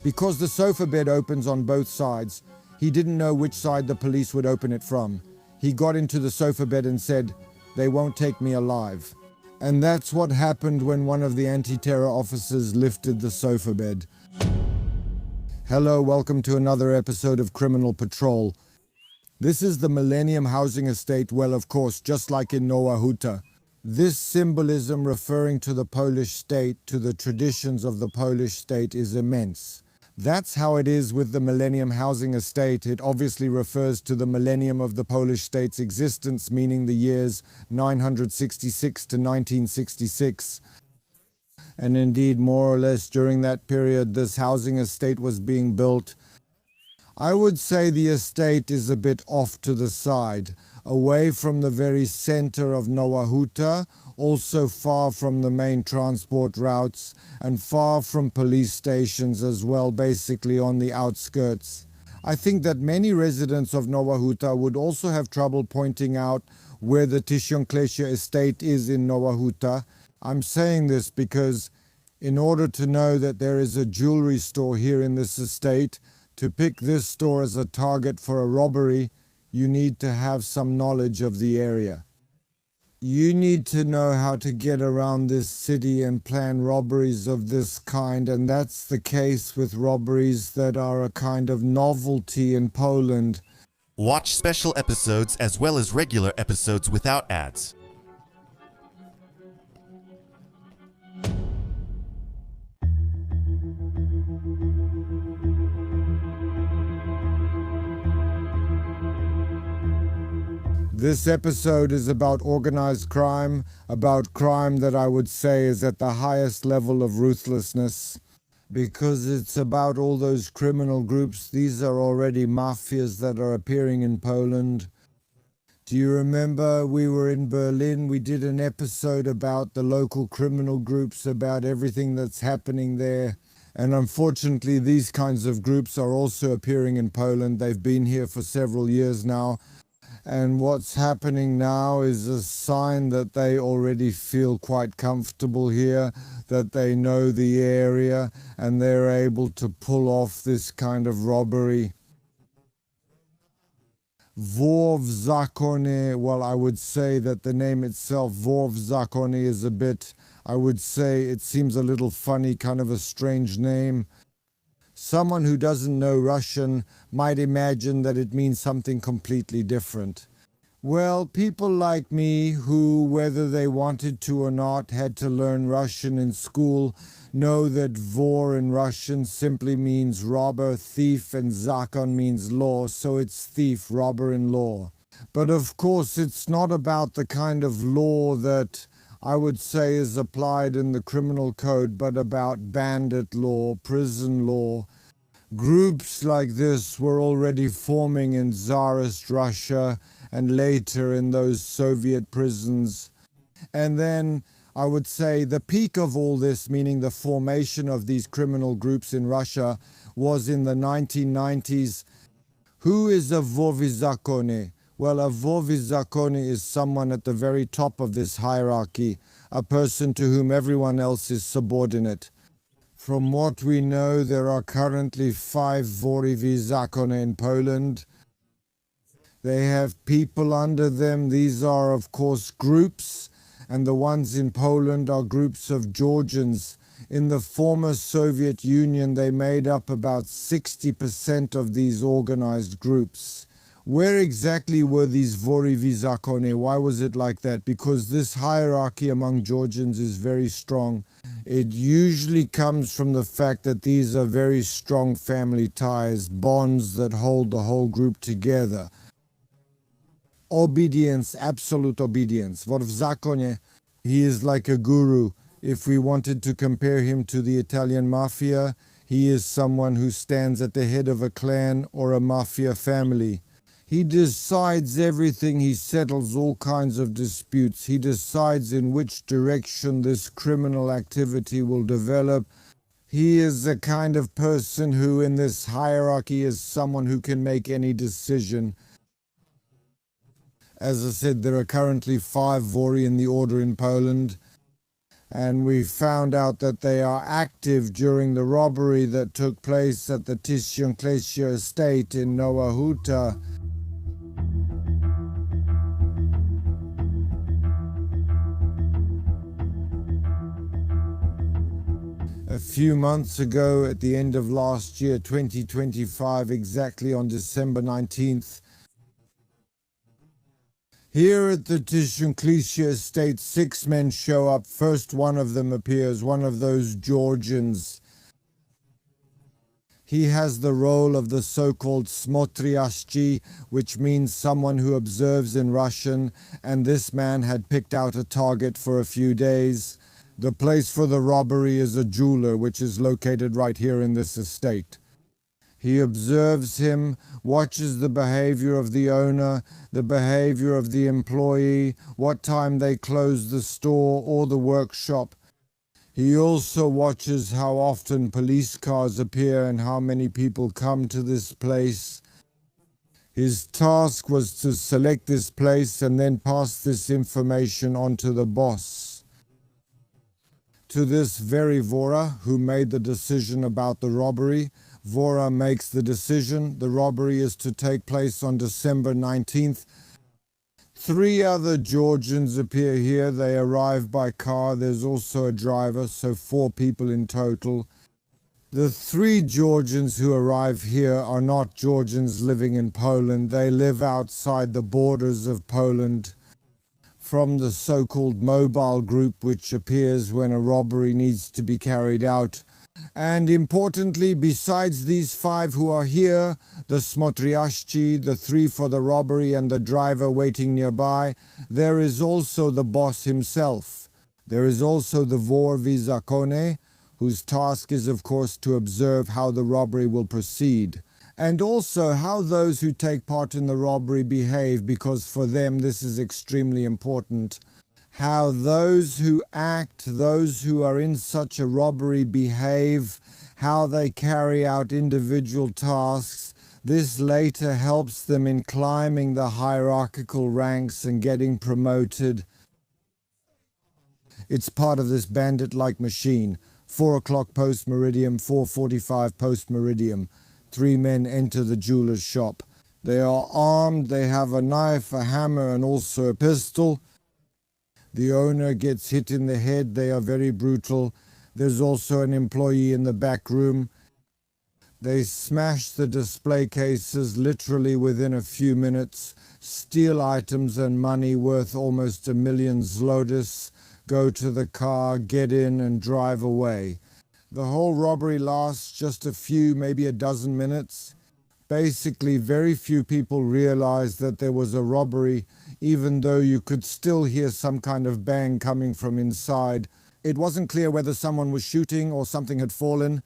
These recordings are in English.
Because the sofa bed opens on both sides, he didn't know which side the police would open it from. He got into the sofa bed and said, "They won't take me alive." And that's what happened when one of the anti-terror officers lifted the sofa bed. Hello, welcome to another episode of Criminal Patrol. This is the Millennium Housing Estate, well, of course, just like in Nowa Huta. This symbolism referring to the Polish state, to the traditions of the Polish state, is immense. That's how it is with the Millennium Housing Estate. It obviously refers to the millennium of the Polish state's existence, meaning the years 966 to 1966. And indeed, more or less during that period, this housing estate was being built. I would say the estate is a bit off to the side, away from the very center of Nowa Huta, also far from the main transport routes and far from police stations as well, basically on the outskirts. I think that many residents of Nowa Huta would also have trouble pointing out where the Tysiąclecia estate is in Nowa Huta. I'm saying this because in order to know that there is a jewelry store here in this estate, to pick this store as a target for a robbery, you need to have some knowledge of the area. You need to know how to get around this city and plan robberies of this kind, and that's the case with robberies that are a kind of novelty in Poland. Watch special episodes as well as regular episodes without ads. This episode is about organized crime, about crime that I would say is at the highest level of ruthlessness, because it's about all those criminal groups. These are already mafias that are appearing in Poland. Do you remember we were in Berlin? We did an episode about the local criminal groups, about everything that's happening there. And unfortunately, these kinds of groups are also appearing in Poland. They've been here for several years now. And what's happening now is a sign that they already feel quite comfortable here, that they know the area, and they're able to pull off this kind of robbery. Zakone, well, I would say that the name itself, Zakone, is a bit, I would say it seems a little funny, kind of a strange name. Someone who doesn't know Russian might imagine that it means something completely different. Well, people like me who, whether they wanted to or not, had to learn Russian in school, know that vor in Russian simply means robber, thief, and zakon means law, so it's thief, robber, and law. But of course, it's not about the kind of law that I would say is applied in the criminal code, but about bandit law, prison law. Groups like this were already forming in Tsarist Russia and later in those Soviet prisons. And then I would say the peak of all this, meaning the formation of these criminal groups in Russia, was in the 1990s. Who is a Zakone? Well, a Zakone is someone at the very top of this hierarchy, a person to whom everyone else is subordinate. From what we know, there are currently 5 Zakone in Poland. They have people under them. These are, of course, groups, and the ones in Poland are groups of Georgians. In the former Soviet Union, they made up about 60% of these organized groups. Where exactly were these Zakone? Why was it like that? Because this hierarchy among Georgians is very strong. It usually comes from the fact that these are very strong family ties, bonds that hold the whole group together. Obedience, absolute obedience. W Zakone, he is like a guru. If we wanted to compare him to the Italian Mafia, he is someone who stands at the head of a clan or a mafia family. He decides everything. He settles all kinds of disputes. He decides in which direction this criminal activity will develop. He is the kind of person who in this hierarchy is someone who can make any decision. As I said, there are currently 5 Vori in the order in Poland. and we found out that they are active during the robbery that took place at the Tysiąclecia estate in Nowa Huta. A few months ago, at the end of last year, 2025, exactly on December 19th, here at the Tysiąclecia estate, 6 men show up. First one of them appears, one of those Georgians. He has the role of the so-called Smotriashchi, which means someone who observes in Russian, and this man had picked out a target for a few days. The place for the robbery is a jeweler, which is located right here in this estate. He observes him, watches the behavior of the owner, the behavior of the employee, what time they close the store or the workshop. He also watches how often police cars appear and how many people come to this place. His task was to select this place and then pass this information on to the boss. To this very Vora, who made the decision about the robbery. Vora makes the decision. The robbery is to take place on December 19th. 3 other Georgians appear here. They arrive by car. There's also a driver, so 4 people in total. The 3 Georgians who arrive here are not Georgians living in Poland. They live outside the borders of Poland, from the so-called mobile group which appears when a robbery needs to be carried out. And importantly, besides these 5 who are here, the Smotriashchi, the 3 for the robbery and the driver waiting nearby, there is also the boss himself. There is also the Vorvi Zakone, whose task is of course to observe how the robbery will proceed, and also how those who take part in the robbery behave, because for them this is extremely important. How those who act, those who are in such a robbery behave, how they carry out individual tasks. This later helps them in climbing the hierarchical ranks and getting promoted. It's part of this bandit-like machine. 4 o'clock post-meridium, 4:45 post-meridium. 3 men enter the jeweler's shop. They are armed, they have a knife, a hammer, and also a pistol. The owner gets hit in the head. They are very brutal. There's also an employee in the back room. They smash the display cases literally within a few minutes, steal items and money worth almost 1 million zlotys, go to the car, get in and drive away. The whole robbery lasts just a few, maybe a dozen minutes. Basically, very few people realized that there was a robbery, even though you could still hear some kind of bang coming from inside. It wasn't clear whether someone was shooting or something had fallen.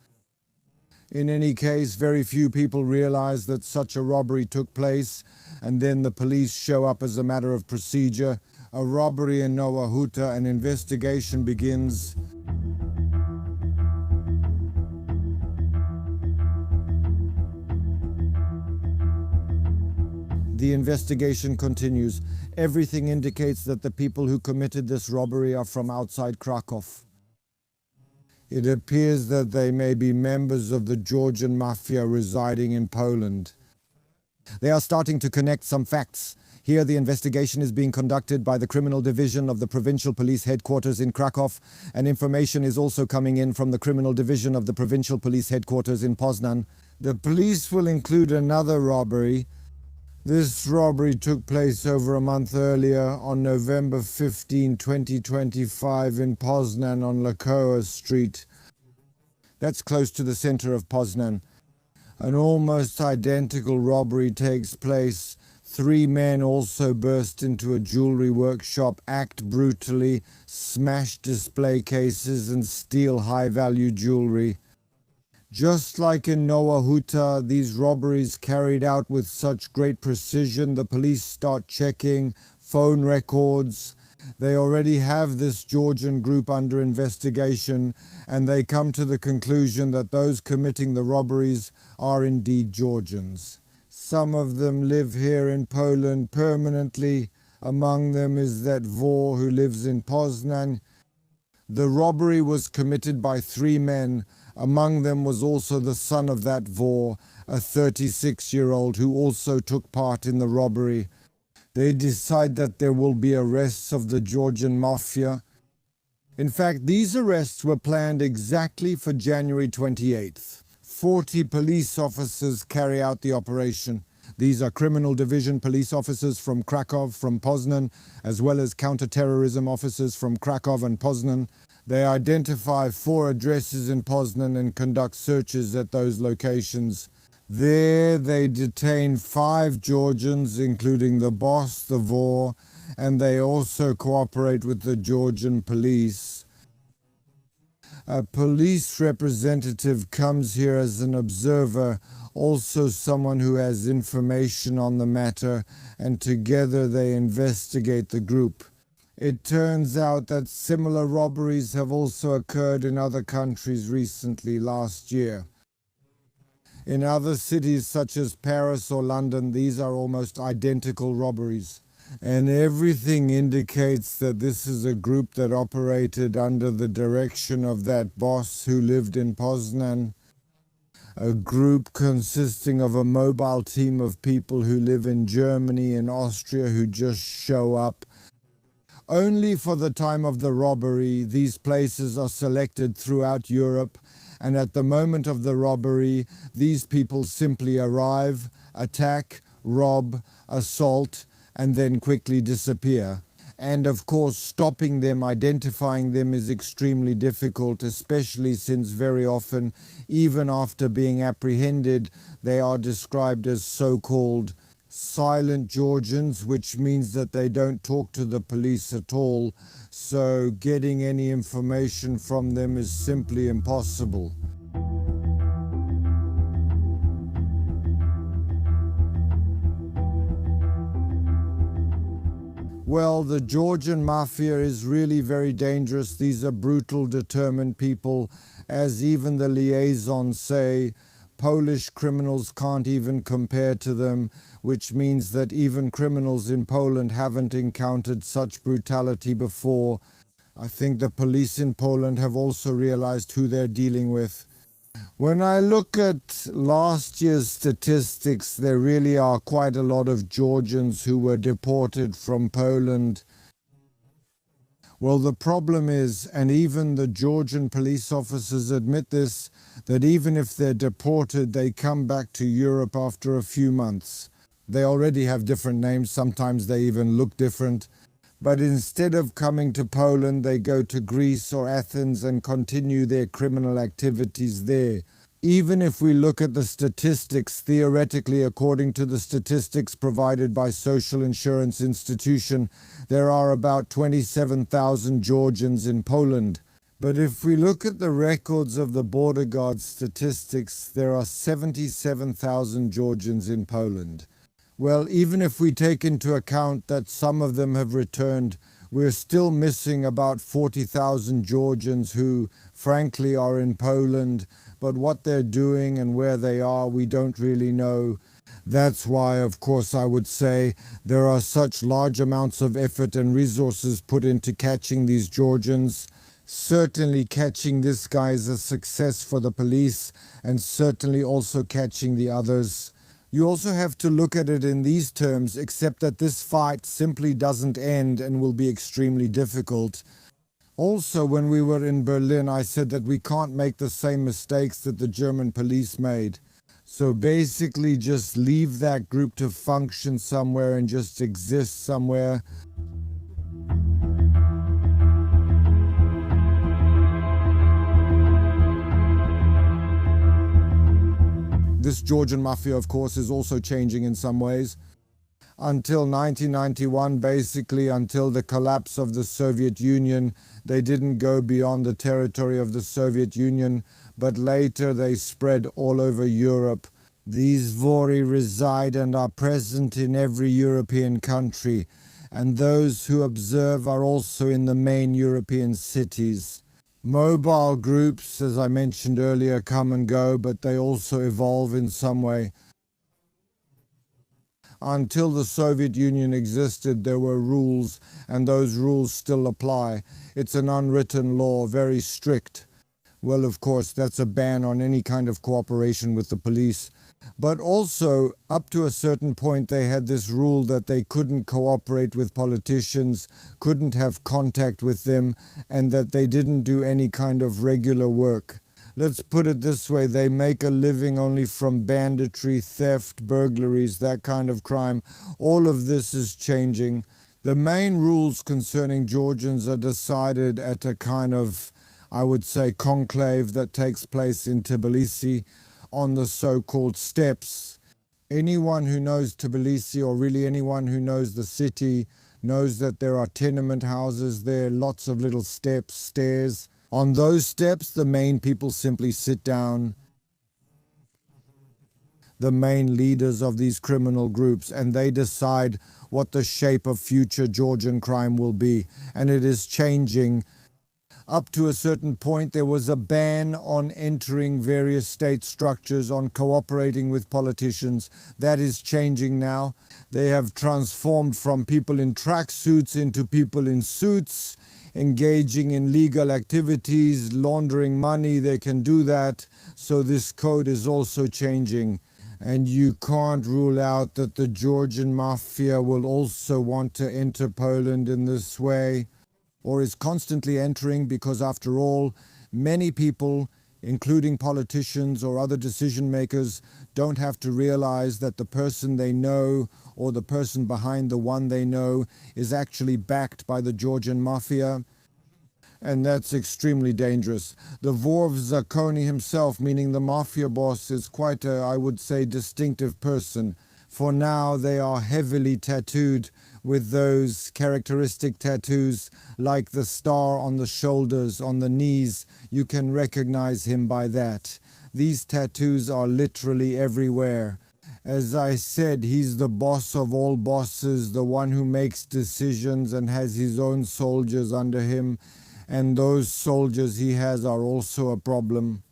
In any case, very few people realized that such a robbery took place, and then the police show up as a matter of procedure. A robbery in Nowa Huta, an investigation begins. The investigation continues. Everything indicates that the people who committed this robbery are from outside Krakow. It appears that they may be members of the Georgian Mafia residing in Poland. They are starting to connect some facts. Here the investigation is being conducted by the Criminal Division of the Provincial Police Headquarters in Krakow, and information is also coming in from the Criminal Division of the Provincial Police Headquarters in Poznan. The police will include another robbery. This robbery took place over a month earlier on November 15, 2025 in Poznan on Lakoa Street. That's close to the center of Poznan. An almost identical robbery takes place. 3 men also burst into a jewelry workshop, act brutally, smash display cases and steal high-value jewelry. Just like in Nowa Huta, these robberies carried out with such great precision, the police start checking phone records. They already have this Georgian group under investigation, and they come to the conclusion that those committing the robberies are indeed Georgians. Some of them live here in Poland permanently. Among them is that Vor who lives in Poznan. The robbery was committed by 3 men. Among them was also the son of that Vor, a 36-year-old who also took part in the robbery. They decide that there will be arrests of the Georgian Mafia. In fact, these arrests were planned exactly for January 28th. 40 police officers carry out the operation. These are criminal division police officers from Krakow, from Poznan, as well as counter-terrorism officers from Krakow and Poznan. They identify 4 addresses in Poznan and conduct searches at those locations. There they detain 5 Georgians, including the boss, the Vor, and they also cooperate with the Georgian police. A police representative comes here as an observer, also someone who has information on the matter, and together they investigate the group. It turns out that similar robberies have also occurred in other countries recently, last year. In other cities such as Paris or London, these are almost identical robberies. And everything indicates that this is a group that operated under the direction of that boss who lived in Poznan. A group consisting of a mobile team of people who live in Germany and Austria who just show up. Only for the time of the robbery, these places are selected throughout Europe, and at the moment of the robbery, these people simply arrive, attack, rob, assault, and then quickly disappear. And of course, stopping them, identifying them is extremely difficult, especially since very often, even after being apprehended, they are described as so-called silent Georgians, which means that they don't talk to the police at all, so getting any information from them is simply impossible. Well, the Georgian Mafia is really very dangerous. These are brutal, determined people. As even the liaisons say, Polish criminals can't even compare to them, which means that even criminals in Poland haven't encountered such brutality before. I think the police in Poland have also realized who they're dealing with. When I look at last year's statistics, there really are quite a lot of Georgians who were deported from Poland. Well, the problem is, and even the Georgian police officers admit this, that even if they're deported, they come back to Europe after a few months. They already have different names, sometimes they even look different. But instead of coming to Poland, they go to Greece or Athens and continue their criminal activities there. Even if we look at the statistics, theoretically, according to the statistics provided by Social Insurance Institution, there are about 27,000 Georgians in Poland. But if we look at the records of the border guard statistics, there are 77,000 Georgians in Poland. Well, even if we take into account that some of them have returned, we're still missing about 40,000 Georgians who, frankly, are in Poland, but what they're doing and where they are, we don't really know. That's why, of course, I would say there are such large amounts of effort and resources put into catching these Georgians. Certainly catching this guy is a success for the police, and certainly also catching the others. You also have to look at it in these terms, except that this fight simply doesn't end and will be extremely difficult. Also, when we were in Berlin, I said that we can't make the same mistakes that the German police made. So basically just leave that group to function somewhere and just exist somewhere. This Georgian Mafia, of course, is also changing in some ways. Until 1991, basically until the collapse of the Soviet Union, they didn't go beyond the territory of the Soviet Union, but later they spread all over Europe. These Vori reside and are present in every European country, and those who observe are also in the main European cities. Mobile groups, as I mentioned earlier, come and go, but they also evolve in some way. Until the Soviet Union existed, there were rules, and those rules still apply. It's an unwritten law, very strict. Well, of course, that's a ban on any kind of cooperation with the police. But also, up to a certain point, they had this rule that they couldn't cooperate with politicians, couldn't have contact with them, and that they didn't do any kind of regular work. Let's put it this way, they make a living only from banditry, theft, burglaries, that kind of crime. All of this is changing. The main rules concerning Georgians are decided at a kind of, I would say, conclave that takes place in Tbilisi on the so-called steps. Anyone who knows Tbilisi, or really anyone who knows the city, knows that there are tenement houses there, lots of little steps, stairs. On those steps, the main people simply sit down, the main leaders of these criminal groups, and they decide what the shape of future Georgian crime will be. And it is changing. Up to a certain point, there was a ban on entering various state structures, on cooperating with politicians. That is changing now. They have transformed from people in tracksuits into people in suits, engaging in legal activities, laundering money. They can do that. So this code is also changing. And you can't rule out that the Georgian Mafia will also want to enter Poland in this way, or is constantly entering, because after all, many people, including politicians or other decision makers, don't have to realize that the person they know or the person behind the one they know is actually backed by the Georgian Mafia. And that's extremely dangerous. The Zakone himself, meaning the mafia boss, is quite a, I would say, distinctive person. For now, they are heavily tattooed with those characteristic tattoos like the star on the shoulders, on the knees. You can recognize him by that. These tattoos are literally everywhere. As I said, he's the boss of all bosses, the one who makes decisions and has his own soldiers under him. And those soldiers he has are also a problem.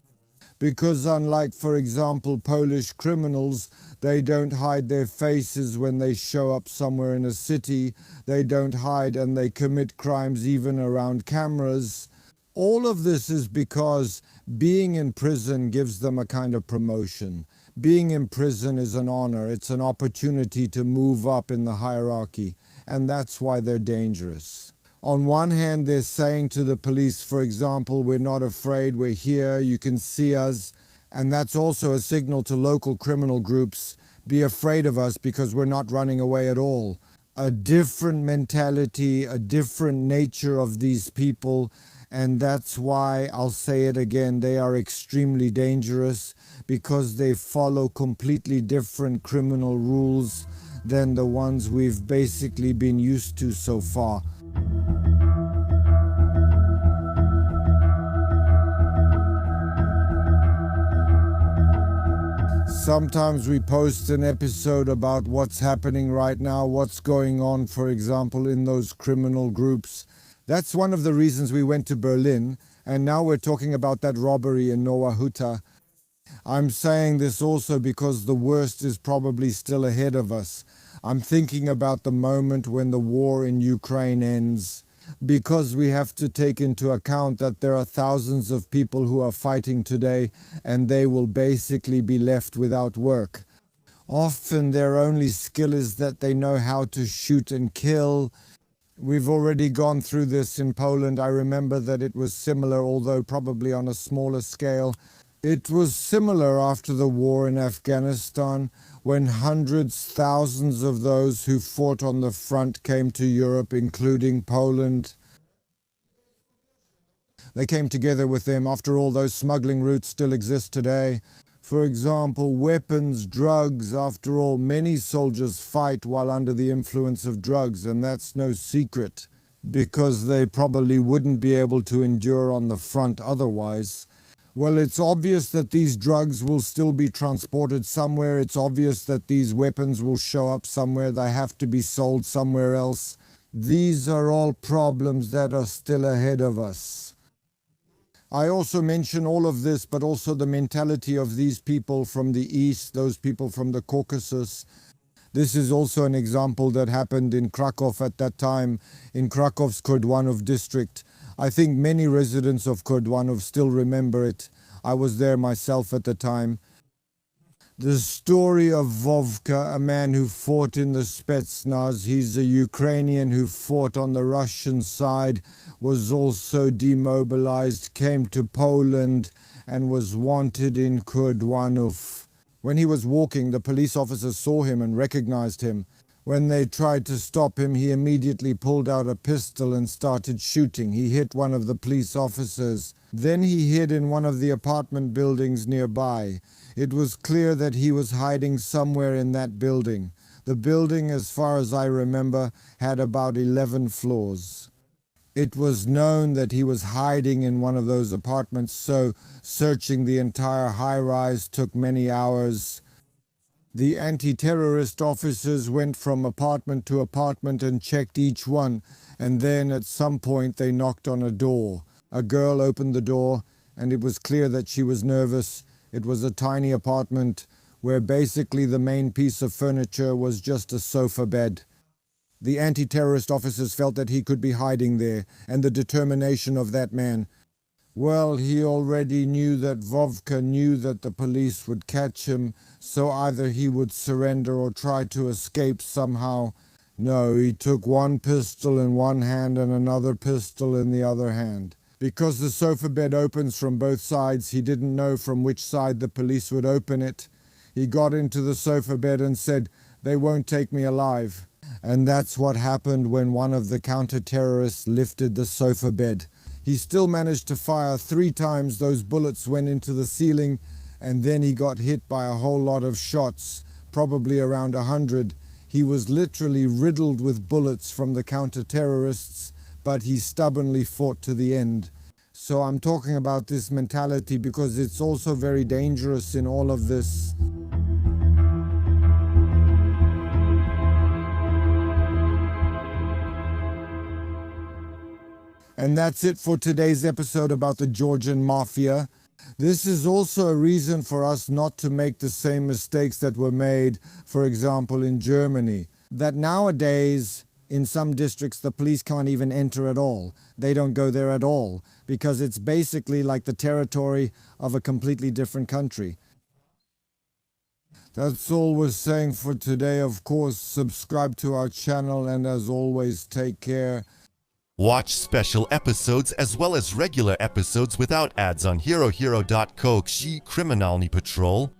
Because unlike, for example, Polish criminals, they don't hide their faces when they show up somewhere in a city. They don't hide, and they commit crimes even around cameras. All of this is because being in prison gives them a kind of promotion. Being in prison is an honor. It's an opportunity to move up in the hierarchy. And that's why they're dangerous. On one hand, they're saying to the police, for example, we're not afraid, we're here, you can see us. And that's also a signal to local criminal groups, be afraid of us because we're not running away at all. A different mentality, a different nature of these people. And that's why, I'll say it again, they are extremely dangerous, because they follow completely different criminal rules than the ones we've basically been used to so far. Sometimes we post an episode about what's happening right now, what's going on, for example, in those criminal groups. That's one of the reasons we went to Berlin, and now we're talking about that robbery in Nowa Huta. I'm saying this also because the worst is probably still ahead of us. I'm thinking about the moment when the war in Ukraine ends, because we have to take into account that there are thousands of people who are fighting today, and they will basically be left without work. Often their only skill is that they know how to shoot and kill. We've already gone through this in Poland. I remember that it was similar, although probably on a smaller scale. It was similar after the war in Afghanistan, when hundreds, thousands of those who fought on the front came to Europe, including Poland. They came together with them. After all, those smuggling routes still exist today. For example, weapons, drugs. After all, many soldiers fight while under the influence of drugs, and that's no secret, because they probably wouldn't be able to endure on the front otherwise. Well, it's obvious that these drugs will still be transported somewhere. It's obvious that these weapons will show up somewhere. They have to be sold somewhere else. These are all problems that are still ahead of us. I also mention all of this, but also the mentality of these people from the East, those people from the Caucasus. This is also an example that happened in Krakow at that time, in Krakow's Kordwanów district. I think many residents of Kordwanów still remember it. I was there myself at the time. The story of Vovka, a man who fought in the Spetsnaz, he's a Ukrainian who fought on the Russian side, was also demobilized, came to Poland and was wanted in Kordwanów. When he was walking, the police officers saw him and recognized him. When they tried to stop him, he immediately pulled out a pistol and started shooting. He hit one of the police officers. Then he hid in one of the apartment buildings nearby. It was clear that he was hiding somewhere in that building. The building, as far as I remember, had about 11 floors. It was known that he was hiding in one of those apartments, so searching the entire high-rise took many hours. The anti-terrorist officers went from apartment to apartment and checked each one, and then at some point they knocked on a door. A girl opened the door, and it was clear that she was nervous. It was a tiny apartment where basically the main piece of furniture was just a sofa bed. The anti-terrorist officers felt that he could be hiding there, and the determination of that man. Well, he already knew that Vovka knew that the police would catch him, so either he would surrender or try to escape somehow. No, he took one pistol in one hand and another pistol in the other hand. Because the sofa bed opens from both sides, he didn't know from which side the police would open it. He got into the sofa bed and said, "They won't take me alive." And that's what happened when one of the counter-terrorists lifted the sofa bed. He still managed to fire 3 times. Those bullets went into the ceiling, and then he got hit by a whole lot of shots, probably around 100. He was literally riddled with bullets from the counter-terrorists, but he stubbornly fought to the end. So I'm talking about this mentality because it's also very dangerous in all of this. And that's it for today's episode about the Georgian Mafia. This is also a reason for us not to make the same mistakes that were made, for example, in Germany. That nowadays, in some districts, the police can't even enter at all. They don't go there at all, because it's basically like the territory of a completely different country. That's all we're saying for today. Of course, subscribe to our channel, and as always, take care. Watch special episodes as well as regular episodes without ads on herohero.co. Kryminalny Patrol.